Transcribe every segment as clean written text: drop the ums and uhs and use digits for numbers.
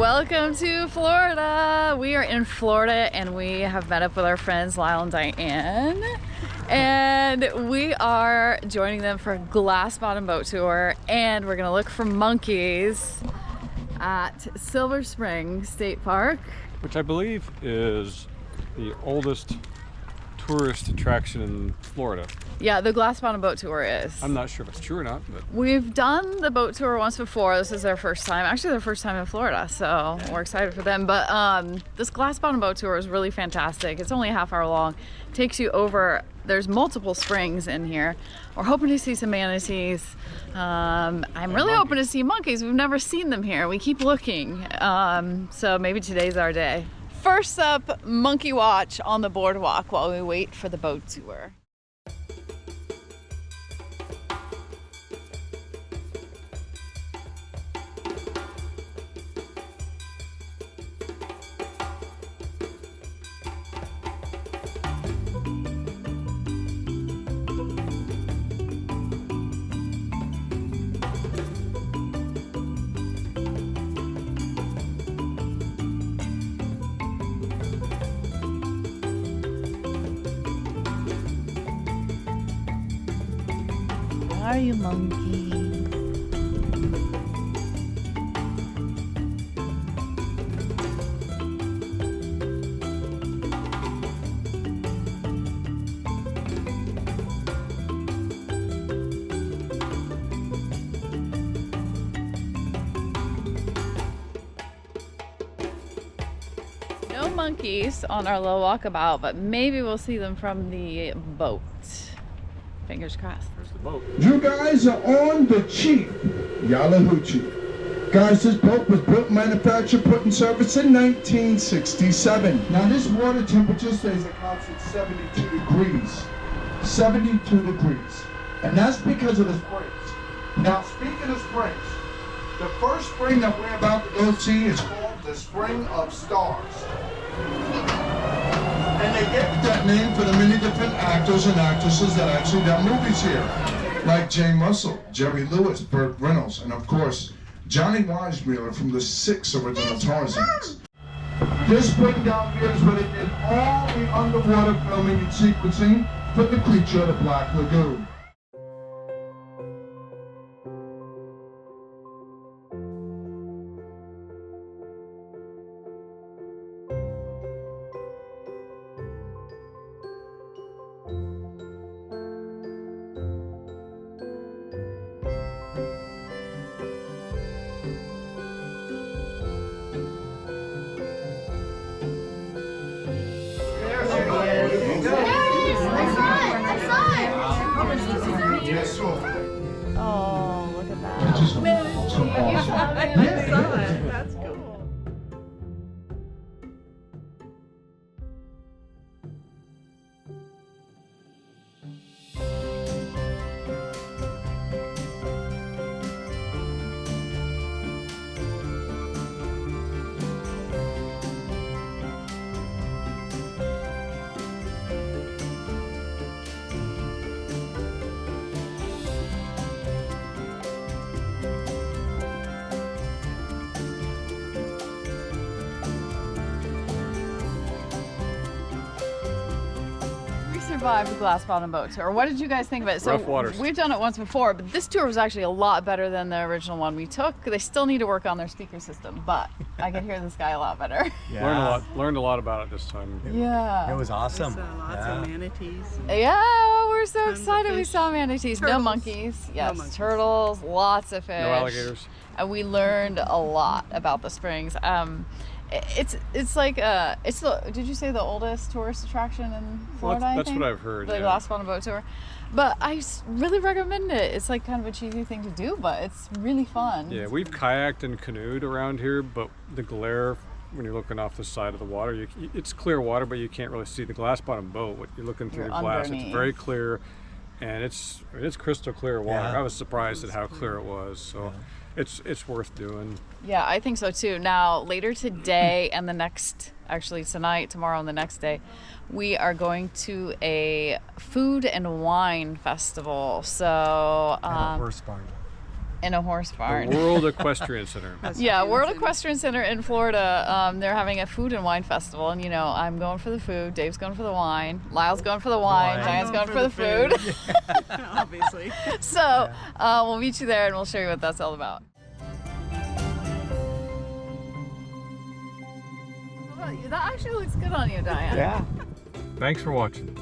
Welcome to Florida. We are in Florida and we have met up with our friends Lyle and Diane. And we are joining them for a glass bottom boat tour, and we're gonna look for monkeys at Silver Spring State Park. Which I believe is the oldest tourist attraction in Florida. Yeah, the glass bottom boat tour is. I'm not sure if it's true or not, but We've done the boat tour once before. This is their first time. Actually, their first time in Florida, so we're excited for them. But this glass bottom boat tour is really fantastic. It's only a half hour long. Takes you over. There's multiple springs in here. We're hoping to see some manatees. I'm really hoping to see monkeys. We've never seen them here. We keep looking. So maybe today's our day. First up, monkey watch on the boardwalk while we wait for the boat tour. Are you monkey? No monkeys on our little walkabout, but maybe we'll see them from the boat. Fingers crossed. there's the boat. You guys are on the cheap. Yalahoochee. Guys, this boat was built, manufactured, put in service in 1967. Now this water temperature stays at constant 72 degrees. 72 degrees. And that's because of the springs. Now speaking of springs, the first spring that we're about to go see is called the Spring of Stars. And they gave that name for the many different actors and actresses that actually done movies here. Like Jane Russell, Jerry Lewis, Burt Reynolds, and of course, Johnny Weissmuller from the 6 original Tarzans. This spring down here is where they did all the underwater filming and sequencing for the creature of the Black Lagoon. Oh, look at that. It's just so awesome. That's cool. Survived the glass bottom boat tour. What did you guys think of it? Rough waters. We've done it once before, but this tour was actually a lot better than the original one we took. They still need to work on their speaker system, but I could hear this guy a lot better. Yeah. Learned a lot about it this time. Yeah. It was awesome. Lots of manatees. Yeah, we're so Tons of excited we fish. saw manatees. No Turtles. monkeys. Yes, monkeys. turtles, lots of fish. No alligators. And we learned a lot about the springs. It's like it's the, did you say the oldest tourist attraction in Florida? Well, that's what I've heard. The Yeah. glass bottom boat tour. But I really recommend it. It's like kind of a cheesy thing to do, but it's really fun. Yeah, we've kayaked and canoed around here, but the glare when you're looking off the side of the water, it's clear water, but you can't really see the glass bottom boat. What you're looking through You're the glass, underneath. it's very clear, and it's crystal clear water. Yeah. I was surprised at how clear it was. So. It's worth doing. Yeah, I think so too. Now, later today and the next, actually tonight, tomorrow and the next day, we are going to a food and wine festival. So, Horse barn. in a horse barn. The World Equestrian Center. Yeah, World Equestrian Center in Florida. They're having a food and wine festival, and you know, I'm going for the food, Dave's going for the wine, Lyle's going for the wine, Diane's going for the food. Obviously. So we'll meet you there and we'll show you what that's all about. That actually looks good on you, Diane. Yeah. Thanks for watching.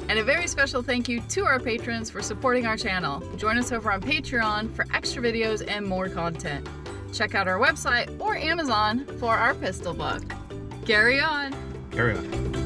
And a very special thank you to our patrons for supporting our channel. Join us over on Patreon for extra videos and more content. Check out our website or Amazon for our pistol book. Carry on. Carry on.